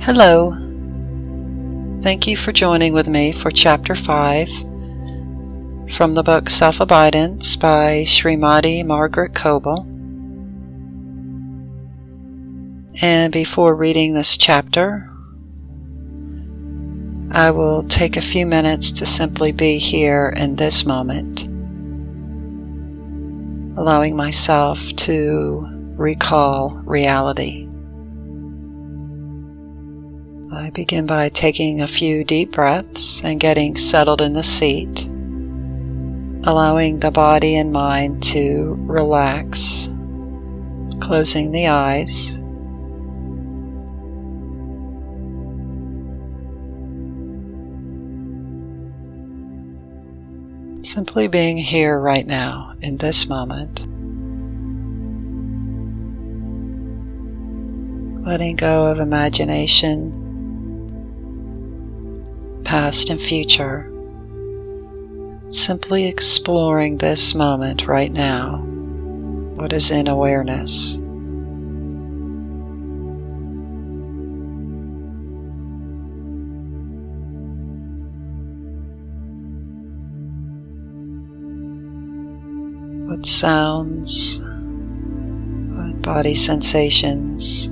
Hello. Thank you for joining with me for Chapter 5 from the book Self Abidance by Srimati Margaret Coble. And before reading this chapter, I will take a few minutes to simply be here in this moment, allowing myself to recall reality. I begin by taking a few deep breaths and getting settled in the seat, allowing the body and mind to relax, closing the eyes. Simply being here right now in this moment. Letting go of imagination, past and future, simply exploring this moment right now, what is in awareness. What sounds, what body sensations,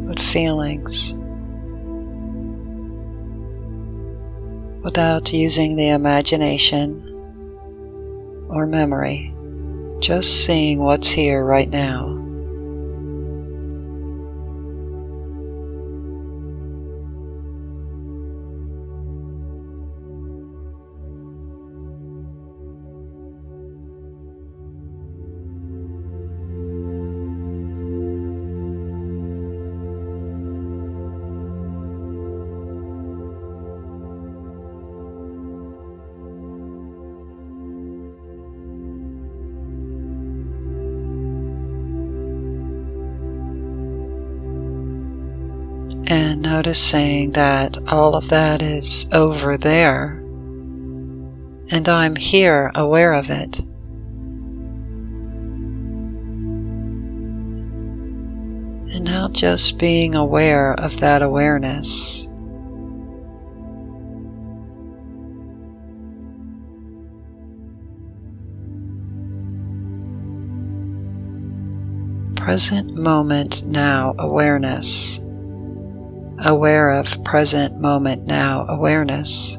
what feelings, without using the imagination or memory, just seeing what's here right now. And noticing that all of that is over there, and I'm here aware of it. And now just being aware of that awareness. Present moment now awareness. Aware of present moment now awareness.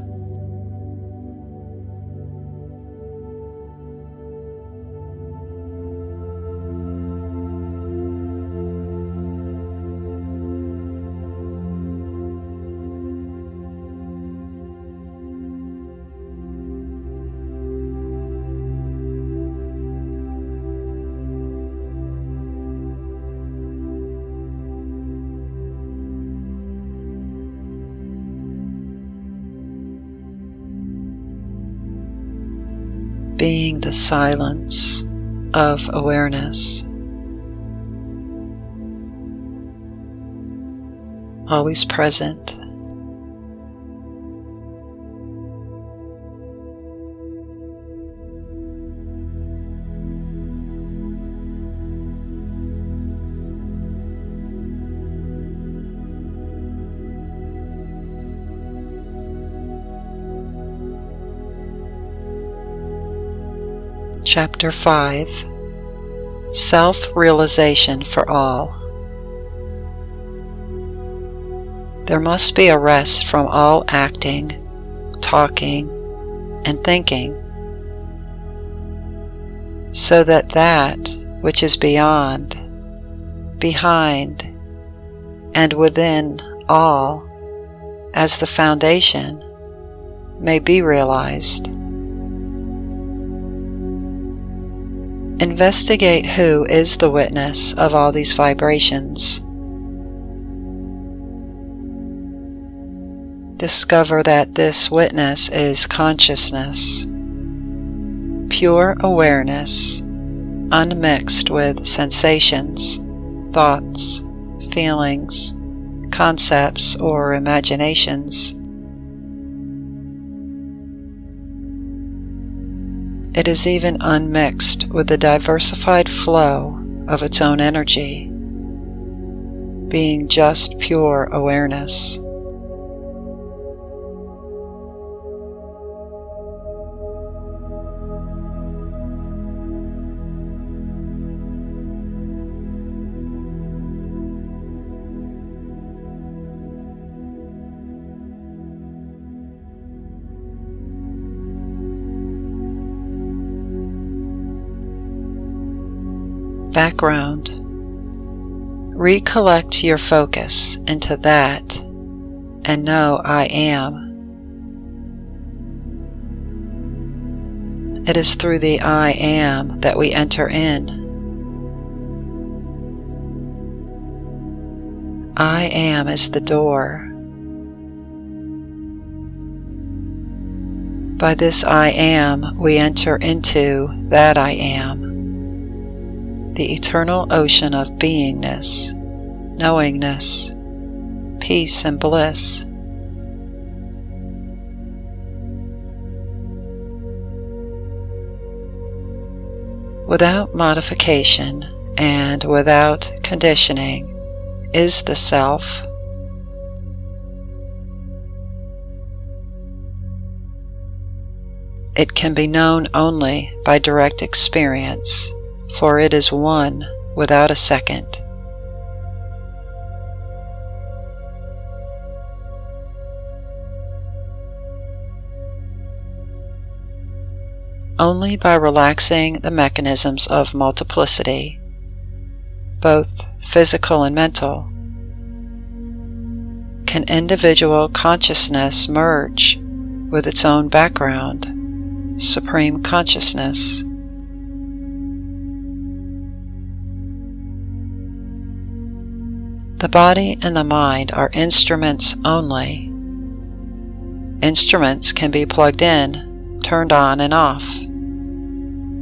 Being the silence of awareness, always present. Chapter 5 Self-Realization for All. There must be a rest from all acting, talking, and thinking, so that that which is beyond, behind, and within all, as the foundation, may be realized. Investigate who is the witness of all these vibrations. Discover that this witness is consciousness, pure awareness, unmixed with sensations, thoughts, feelings, concepts, or imaginations. It is even unmixed with the diversified flow of its own energy, being just pure awareness. Background. Recollect your focus into that and know I am. It is through the I am that we enter in. I am is the door. By this I am, we enter into that I am. The eternal ocean of beingness, knowingness, peace and bliss. Without modification and without conditioning is the Self. It can be known only by direct experience, for it is one without a second. Only by relaxing the mechanisms of multiplicity, both physical and mental, can individual consciousness merge with its own background, supreme consciousness. The body and the mind are instruments only. Instruments can be plugged in, turned on and off.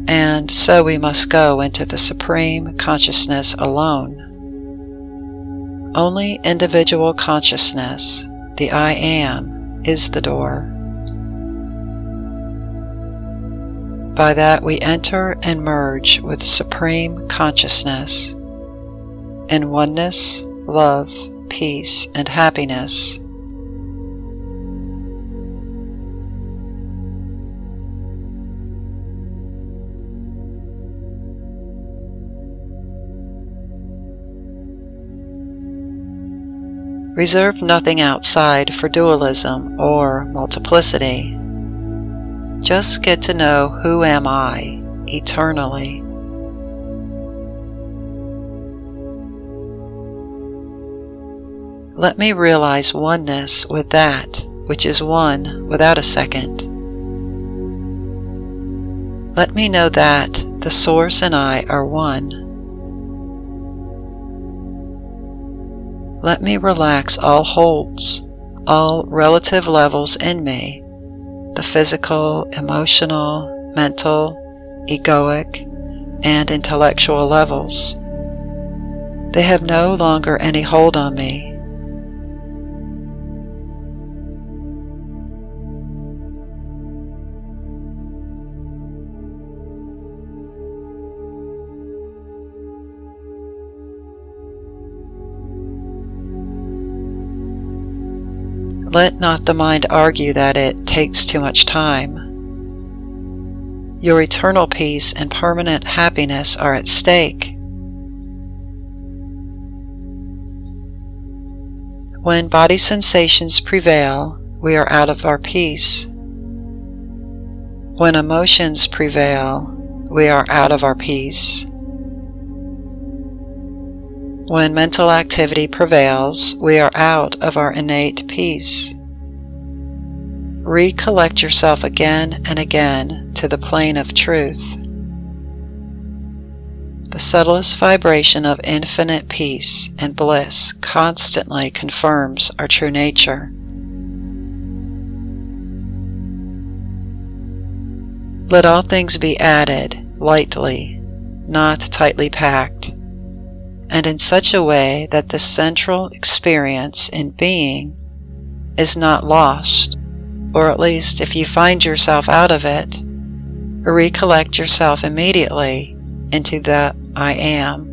And so we must go into the supreme consciousness alone. Only individual consciousness, the I am, is the door. By that we enter and merge with supreme consciousness in oneness, love, peace, and happiness. Reserve nothing outside for dualism or multiplicity. Just get to know who am I eternally. Let me realize oneness with that which is one without a second. Let me know that the Source and I are one. Let me relax all holds, all relative levels in me, the physical, emotional, mental, egoic, and intellectual levels. They have no longer any hold on me. Let not the mind argue that it takes too much time. Your eternal peace and permanent happiness are at stake. When body sensations prevail, we are out of our peace. When emotions prevail, we are out of our peace. When mental activity prevails, we are out of our innate peace. Recollect yourself again and again to the plane of truth. The subtlest vibration of infinite peace and bliss constantly confirms our true nature. Let all things be added lightly, not tightly packed, and in such a way that the central experience in being is not lost, or at least if you find yourself out of it, recollect yourself immediately into the I am.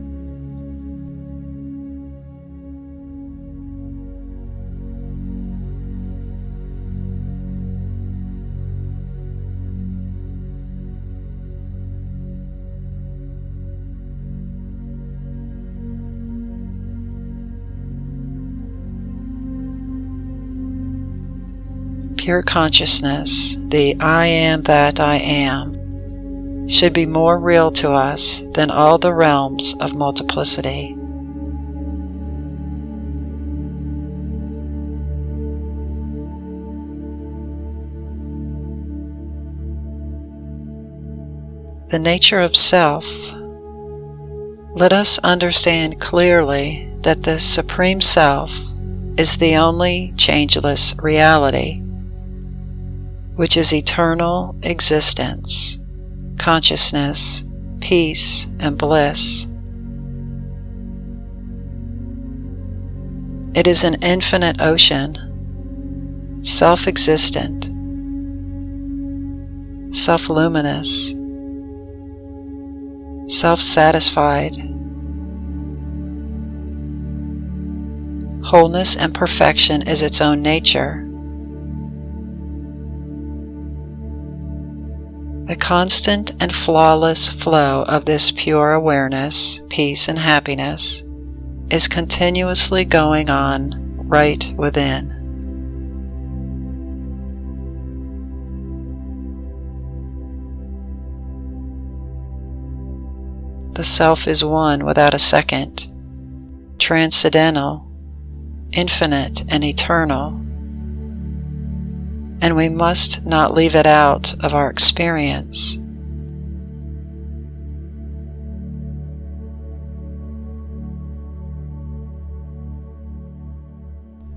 pure consciousness, the I am that I am, should be more real to us than all the realms of multiplicity. The nature of self. Let us understand clearly that the Supreme Self is the only changeless reality, which is eternal existence, consciousness, peace, and bliss. It is an infinite ocean, self-existent, self-luminous, self-satisfied. Wholeness and perfection is its own nature. The constant and flawless flow of this pure awareness, peace, and happiness is continuously going on right within. The Self is one without a second, transcendental, infinite, and eternal, and we must not leave it out of our experience.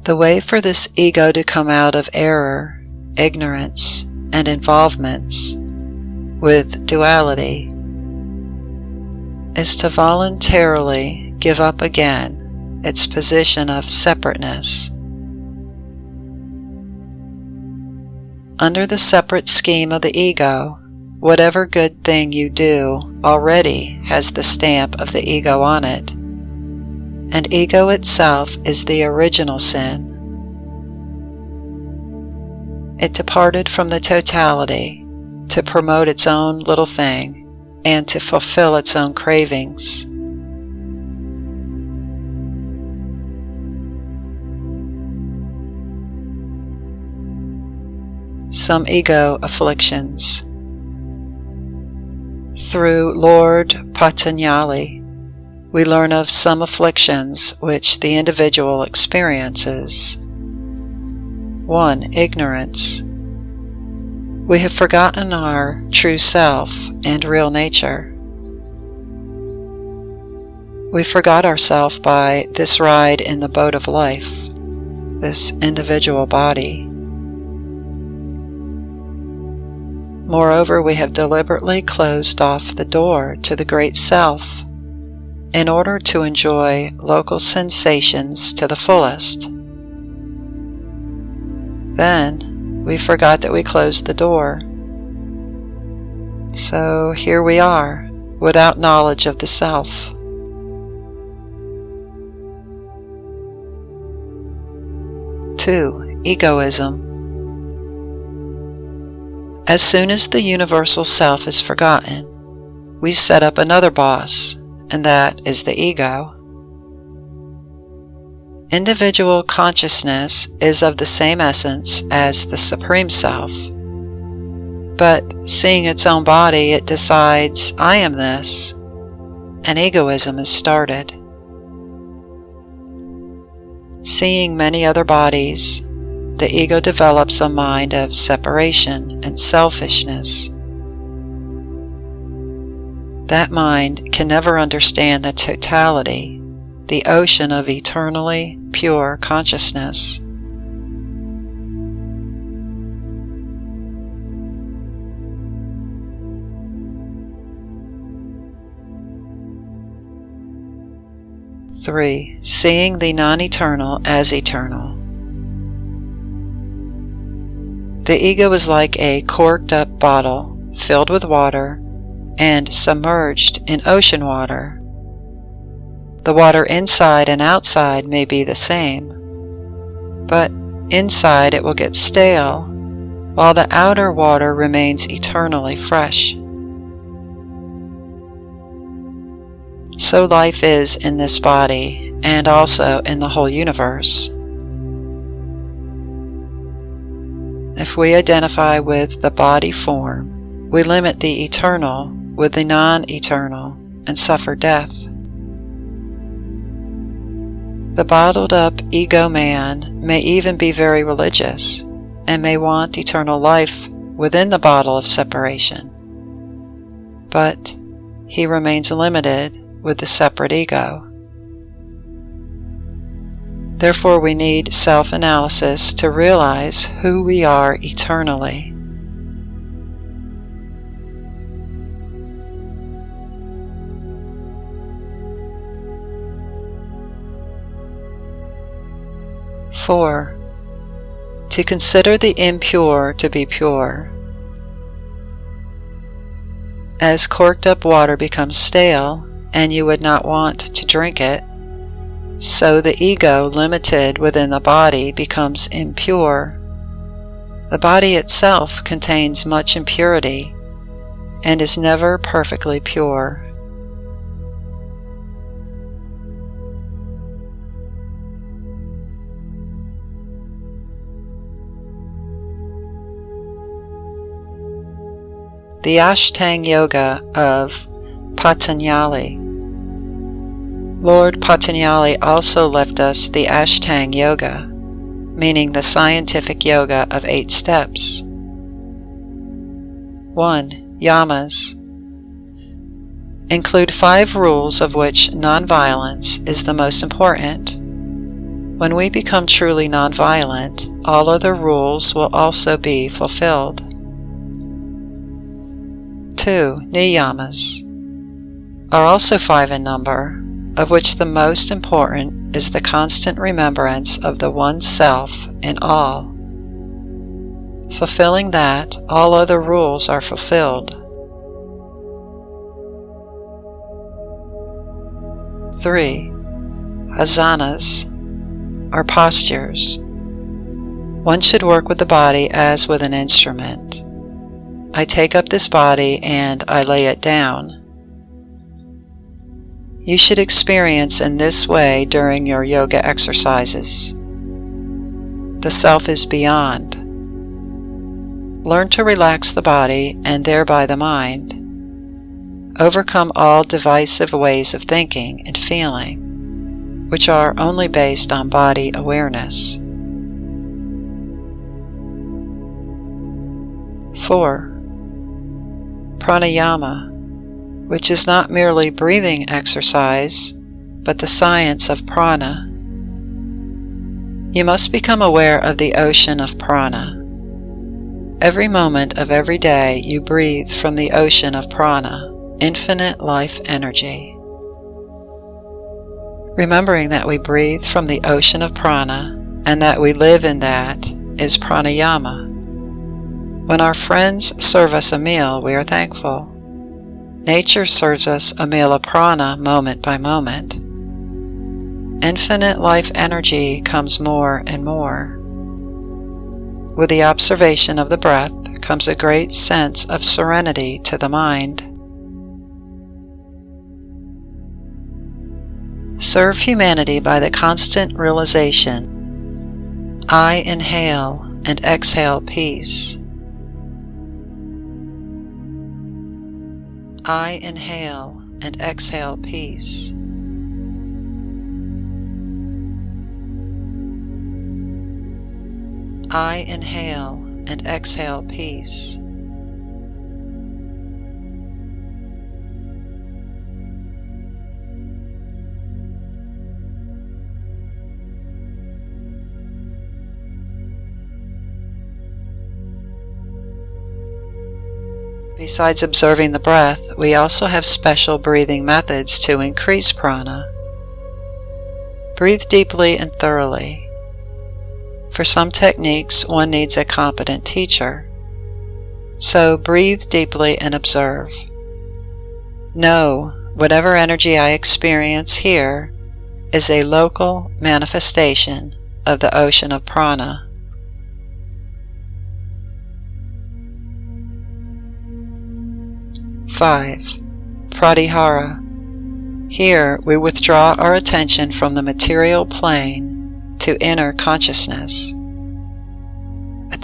The way for this ego to come out of error, ignorance, and involvements with duality is to voluntarily give up again its position of separateness. Under the separate scheme of the ego, whatever good thing you do already has the stamp of the ego on it, and ego itself is the original sin. It departed from the totality to promote its own little thing and to fulfill its own cravings. Some ego afflictions. Through Lord Patanjali, we learn of some afflictions which the individual experiences. 1. Ignorance. We have forgotten our true self and real nature. We forgot ourselves by this ride in the boat of life, this individual body. Moreover, we have deliberately closed off the door to the Great Self in order to enjoy local sensations to the fullest. Then, we forgot that we closed the door. So here we are, without knowledge of the self. Two, egoism. As soon as the universal self is forgotten, we set up another boss, and that is the ego. Individual consciousness is of the same essence as the Supreme Self, but seeing its own body, it decides, I am this, and egoism is started. Seeing many other bodies, the ego develops a mind of separation and selfishness. That mind can never understand the totality, the ocean of eternally pure consciousness. Three, seeing the non-eternal as eternal. The ego is like a corked-up bottle filled with water and submerged in ocean water. The water inside and outside may be the same, but inside it will get stale, while the outer water remains eternally fresh. So life is in this body, and also in the whole universe. If we identify with the body form, we limit the eternal with the non-eternal and suffer death. The bottled up ego man may even be very religious and may want eternal life within the bottle of separation, but he remains limited with the separate ego. Therefore, we need self-analysis to realize who we are eternally. Four, to consider the impure to be pure. As corked up water becomes stale and you would not want to drink it, so the ego limited within the body becomes impure. The body itself contains much impurity and is never perfectly pure. The Ashtanga Yoga of Patanjali. Lord Patanjali also left us the Ashtanga Yoga, meaning the scientific yoga of 8 steps. 1. Yamas. Include 5 rules, of which nonviolence is the most important. When we become truly nonviolent, all other rules will also be fulfilled. 2. Niyamas are also 5 in number, of which the most important is the constant remembrance of the one self in all. Fulfilling that, all other rules are fulfilled. 3. Asanas are postures. One should work with the body as with an instrument. I take up this body and I lay it down. You should experience in this way during your yoga exercises. The self is beyond. Learn to relax the body and thereby the mind. Overcome all divisive ways of thinking and feeling, which are only based on body awareness. 4. Pranayama, which is not merely breathing exercise, but the science of prana. You must become aware of the ocean of prana. Every moment of every day you breathe from the ocean of prana, infinite life energy. Remembering that we breathe from the ocean of prana and that we live in that is pranayama. When our friends serve us a meal, we are thankful. Nature serves us a meal of prana moment by moment. Infinite life energy comes more and more. With the observation of the breath comes a great sense of serenity to the mind. Serve humanity by the constant realization, I inhale and exhale peace. I inhale and exhale peace. I inhale and exhale peace. Besides observing the breath, we also have special breathing methods to increase prana. Breathe deeply and thoroughly. For some techniques, one needs a competent teacher. So breathe deeply and observe. Know, whatever energy I experience here is a local manifestation of the ocean of prana. Five. Pratyahara. Here we withdraw our attention from the material plane to inner consciousness.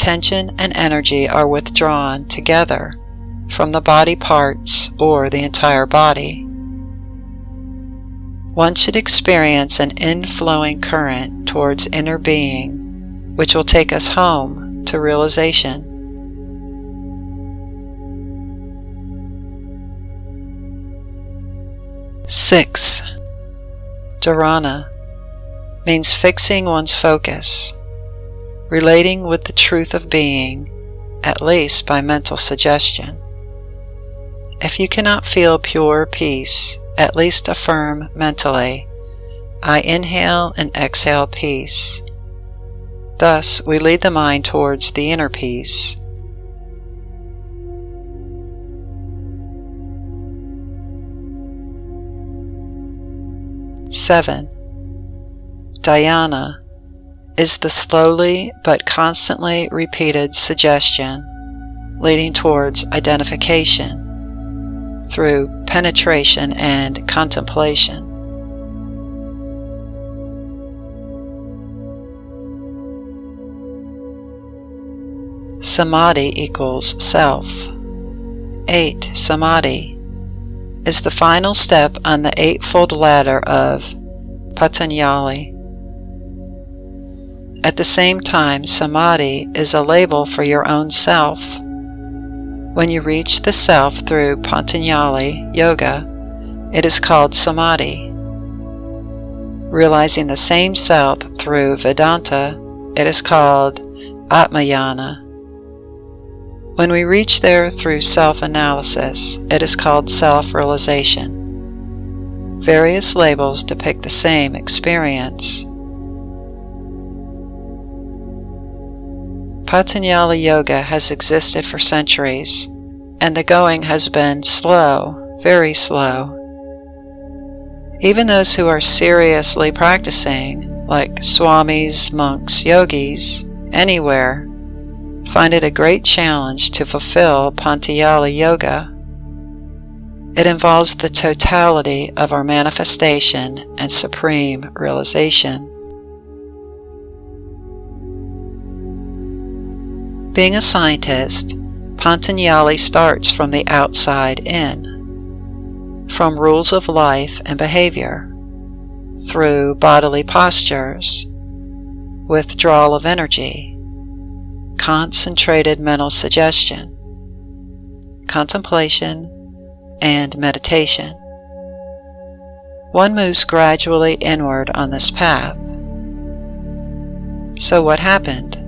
attention and energy are withdrawn together from the body parts or the entire body. One should experience an inflowing current towards inner being, which will take us home to realization. Six, dharana means fixing one's focus, relating with the truth of being, at least by mental suggestion. If you cannot feel pure peace, at least affirm mentally, I inhale and exhale peace. Thus, we lead the mind towards the inner peace. Seven, dhyana is the slowly but constantly repeated suggestion leading towards identification through penetration and contemplation. Samadhi equals self. 8. Samadhi is the final step on the eightfold ladder of Patanjali. At the same time, Samadhi is a label for your own self. When you reach the self through Patanjali Yoga, it is called Samadhi. Realizing the same self through Vedanta, it is called Atmayana. When we reach there through self-analysis, it is called self-realization. Various labels depict the same experience. Patanjali Yoga has existed for centuries, and the going has been slow, very slow. Even those who are seriously practicing, like swamis, monks, yogis, anywhere, find it a great challenge to fulfill Patanjali Yoga. It involves the totality of our manifestation and supreme realization. Being a scientist, Patanjali starts from the outside in, from rules of life and behavior, through bodily postures, withdrawal of energy, concentrated mental suggestion, contemplation, and meditation. One moves gradually inward on this path. So what happened?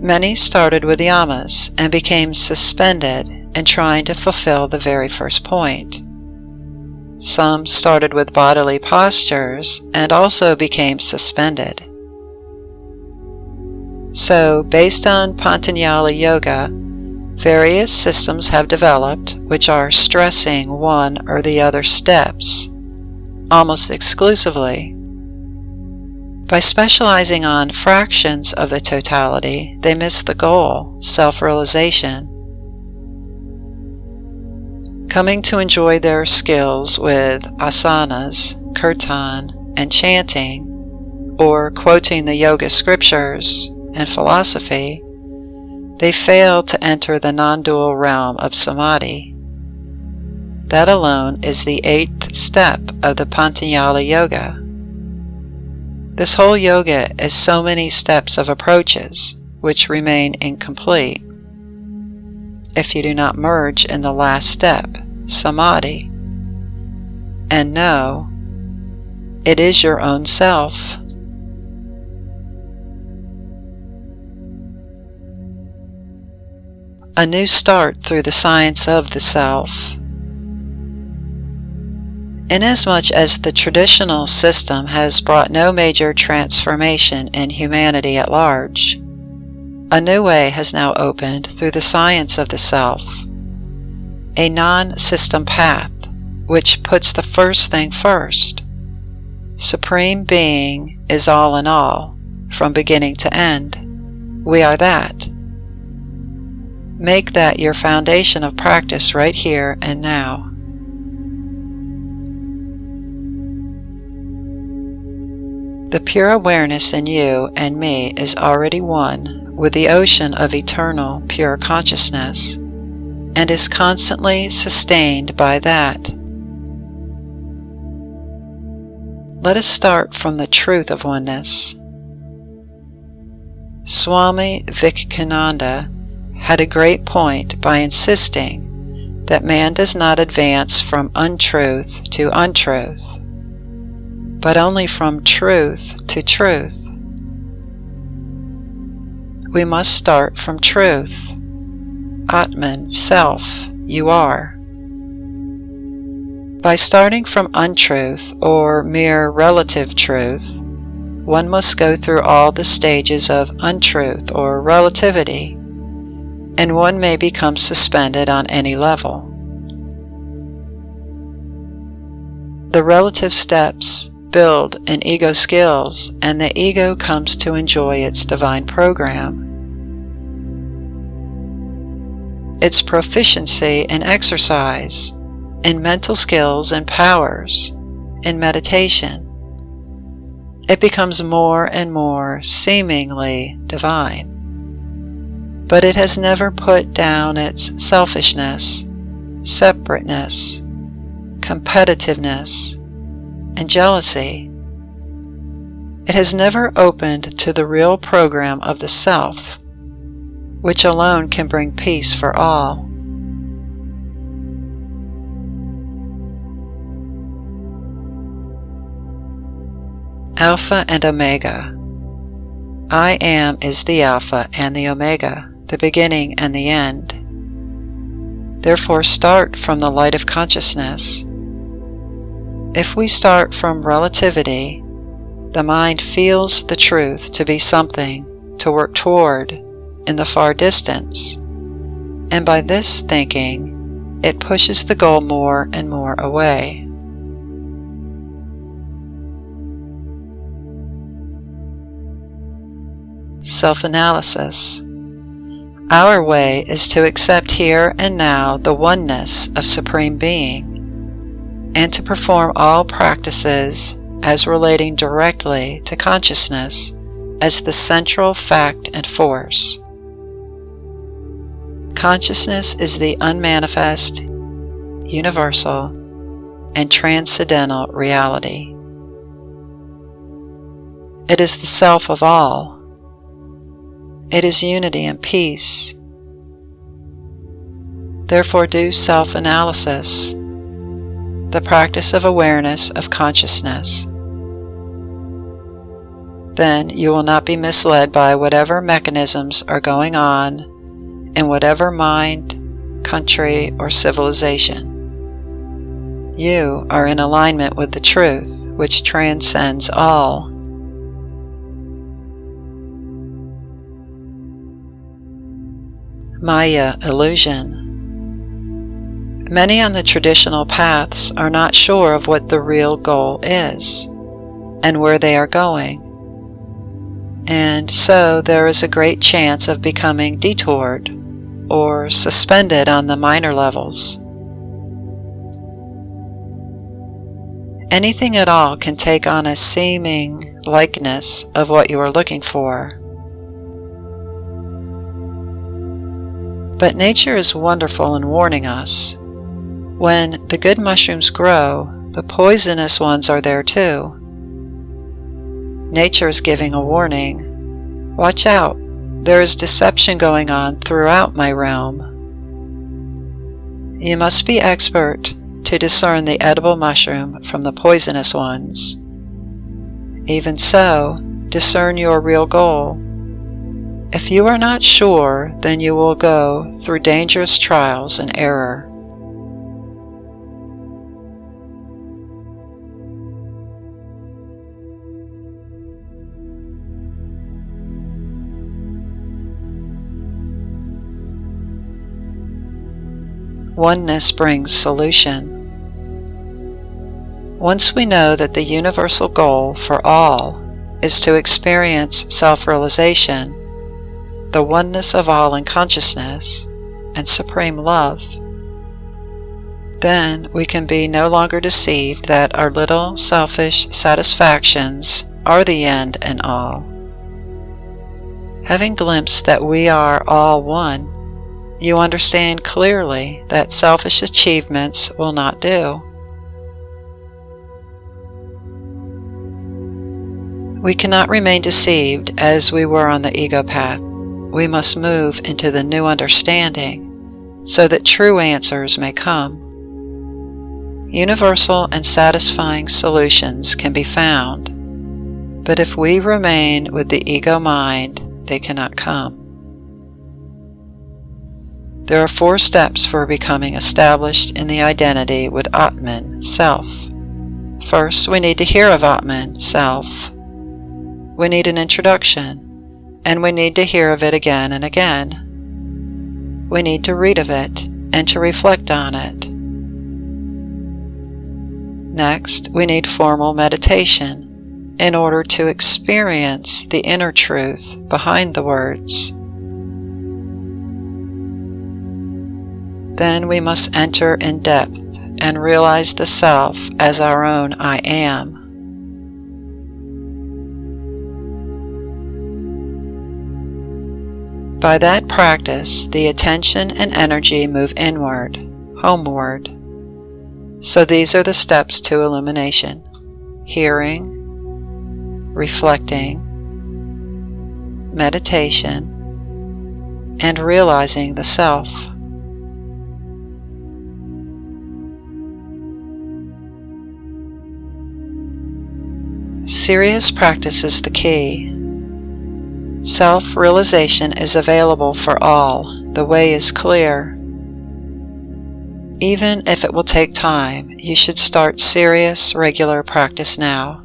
Many started with yamas and became suspended in trying to fulfill the very first point. Some started with bodily postures and also became suspended. So, based on Patanjali Yoga, various systems have developed which are stressing one or the other steps, almost exclusively. By specializing on fractions of the totality, they miss the goal, self-realization. Coming to enjoy their skills with asanas, kirtan, and chanting, or quoting the yoga scriptures and philosophy, they fail to enter the non-dual realm of samadhi. That alone is the 8th step of the Patanjali Yoga. This whole yoga is so many steps of approaches, which remain incomplete if you do not merge in the last step, samadhi, and know it is your own self. A new start through the science of the self. Inasmuch as the traditional system has brought no major transformation in humanity at large, a new way has now opened through the science of the self, a non-system path which puts the first thing first. Supreme Being is all in all, from beginning to end. We are that. Make that your foundation of practice right here and now. The pure awareness in you and me is already one with the ocean of eternal, pure consciousness, and is constantly sustained by that. Let us start from the truth of oneness. Swami Vivekananda had a great point by insisting that man does not advance from untruth to untruth, but only from truth to truth. We must start from truth. Atman, self, you are. By starting from untruth or mere relative truth, one must go through all the stages of untruth or relativity, and one may become suspended on any level. The relative steps build in ego skills, and the ego comes to enjoy its divine program. Its proficiency in exercise, in mental skills and powers, in meditation. It becomes more and more seemingly divine. But it has never put down its selfishness, separateness, competitiveness, and jealousy. It has never opened to the real program of the self, which alone can bring peace for all. Alpha and Omega. I am is the Alpha and the Omega, the beginning and the end. Therefore start from the light of consciousness. If we start from relativity, the mind feels the truth to be something to work toward in the far distance, and by this thinking, it pushes the goal more and more away. Self-analysis. Our way is to accept here and now the oneness of Supreme Being, and to perform all practices as relating directly to consciousness as the central fact and force. Consciousness is the unmanifest, universal, and transcendental reality. It is the self of all. It is unity and peace. Therefore do self-analysis, the practice of awareness of consciousness. Then you will not be misled by whatever mechanisms are going on in whatever mind, country, or civilization. You are in alignment with the truth, which transcends all. Maya, illusion. Many on the traditional paths are not sure of what the real goal is and where they are going, and so there is a great chance of becoming detoured or suspended on the minor levels. Anything at all can take on a seeming likeness of what you are looking for. But nature is wonderful in warning us. When the good mushrooms grow, the poisonous ones are there too. Nature is giving a warning. Watch out, there is deception going on throughout my realm. You must be expert to discern the edible mushroom from the poisonous ones. Even so, discern your real goal. If you are not sure, then you will go through dangerous trials and error. Oneness brings solution. Once we know that the universal goal for all is to experience self-realization, the oneness of all in consciousness, and supreme love, then we can be no longer deceived that our little selfish satisfactions are the end and all. Having glimpsed that we are all one, you understand clearly that selfish achievements will not do. We cannot remain deceived as we were on the ego path. We must move into the new understanding so that true answers may come. Universal and satisfying solutions can be found, but if we remain with the ego mind, they cannot come. There are 4 steps for becoming established in the identity with Atman, Self. First, we need to hear of Atman, Self. We need an introduction, and we need to hear of it again and again. We need to read of it and to reflect on it. Next, we need formal meditation in order to experience the inner truth behind the words. Then we must enter in depth and realize the Self as our own I Am. By that practice, the attention and energy move inward, homeward. So these are the steps to illumination: hearing, reflecting, meditation, and realizing the Self. Serious practice is the key. Self-realization is available for all. The way is clear. Even if it will take time, you should start serious, regular practice now.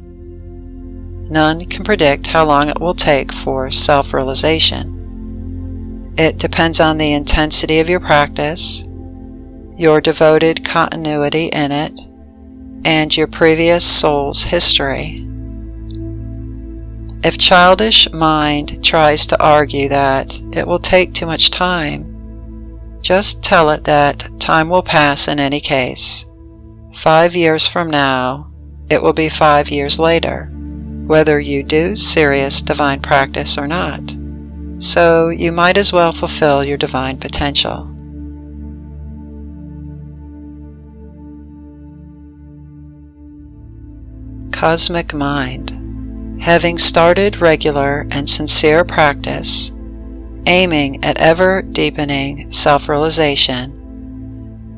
None can predict how long it will take for self-realization. It depends on the intensity of your practice, your devoted continuity in it, and your previous soul's history. If childish mind tries to argue that it will take too much time, just tell it that time will pass in any case. 5 years from now, it will be 5 years later, whether you do serious divine practice or not. So you might as well fulfill your divine potential. Cosmic Mind. Having started regular and sincere practice, aiming at ever-deepening self-realization,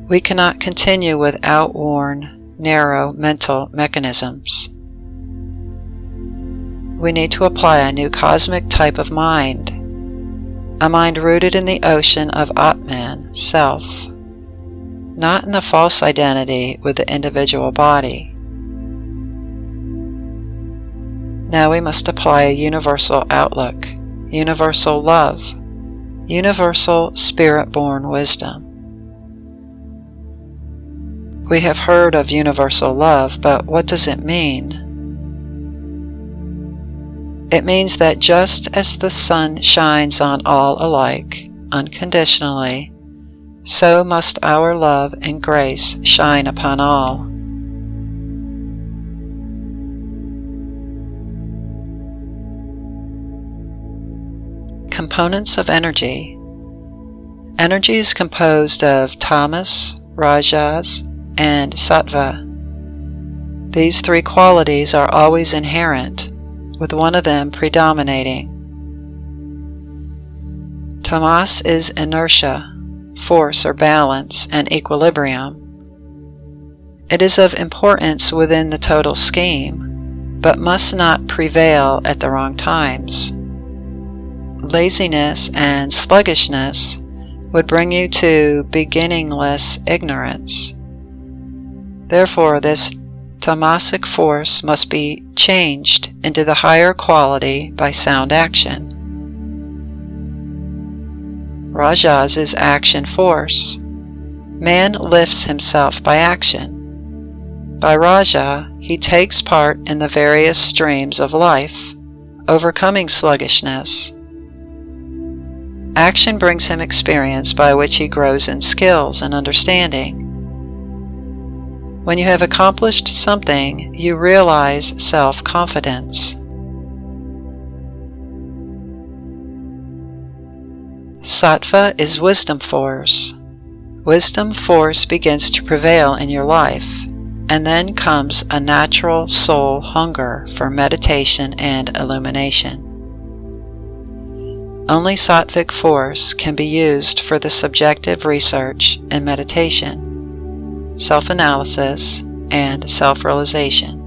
we cannot continue with outworn, narrow mental mechanisms. We need to apply a new cosmic type of mind, a mind rooted in the ocean of Atman, Self, not in the false identity with the individual body. Now we must apply a universal outlook, universal love, universal spirit-born wisdom. We have heard of universal love, but what does it mean? It means that just as the sun shines on all alike, unconditionally, so must our love and grace shine upon all. Components of energy. Energy is composed of tamas, rajas, and sattva. These 3 qualities are always inherent, with one of them predominating. Tamas is inertia, force or balance, and equilibrium. It is of importance within the total scheme, but must not prevail at the wrong times. Laziness and sluggishness would bring you to beginningless ignorance. Therefore, this tamasic force must be changed into the higher quality by sound action. Rajas is action force. Man lifts himself by action. By Raja, he takes part in the various streams of life, overcoming sluggishness. Action brings him experience by which he grows in skills and understanding. When you have accomplished something, you realize self-confidence. Sattva is wisdom force. Wisdom force begins to prevail in your life, and then comes a natural soul hunger for meditation and illumination. Only sattvic force can be used for the subjective research and meditation, self-analysis, and self-realization.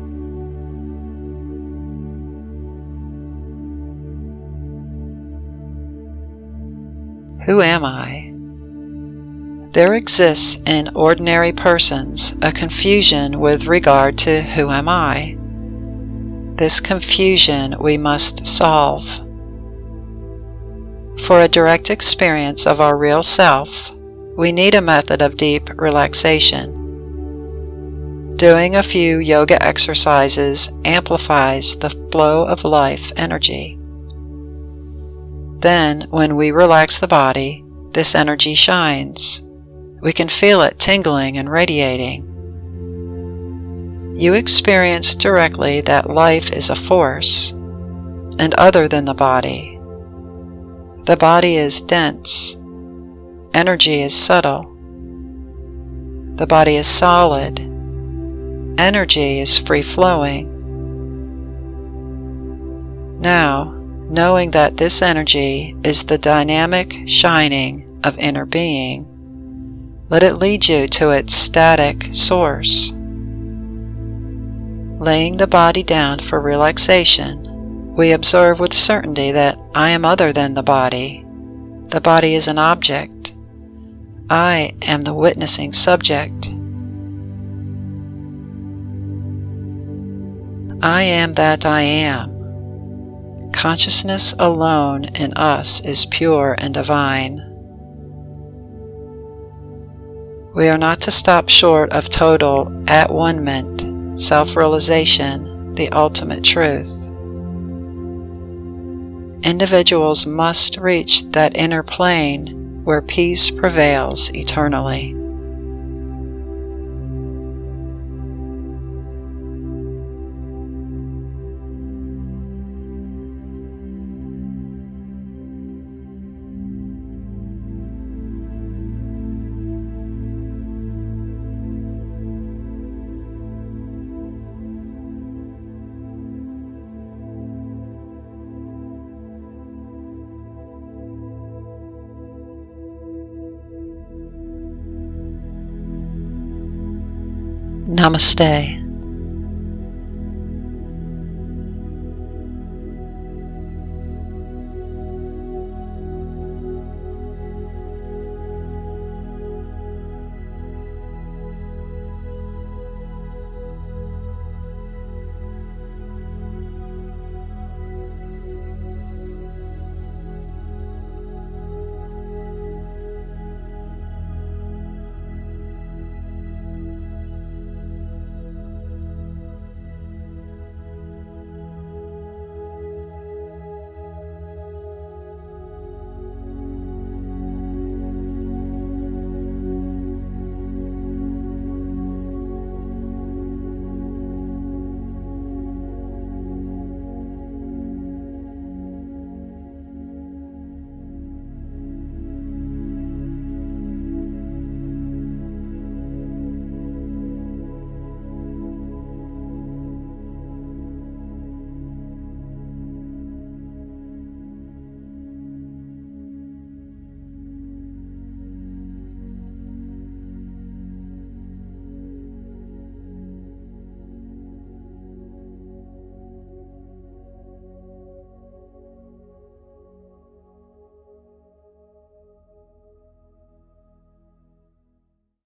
Who am I? There exists in ordinary persons a confusion with regard to who am I. This confusion we must solve. For a direct experience of our real self, we need a method of deep relaxation. Doing a few yoga exercises amplifies the flow of life energy. Then, when we relax the body, this energy shines. We can feel it tingling and radiating. You experience directly that life is a force, and other than the body. The body is dense. Energy is subtle. The body is solid. Energy is free-flowing. Now, knowing that this energy is the dynamic shining of inner being, let it lead you to its static source. Laying the body down for relaxation, we observe with certainty that I am other than the body. The body is an object. I am the witnessing subject. I am that I am. Consciousness alone in us is pure and divine. We are not to stop short of total at-one-ment, self-realization, the ultimate truth. Individuals must reach that inner plane where peace prevails eternally. Namaste.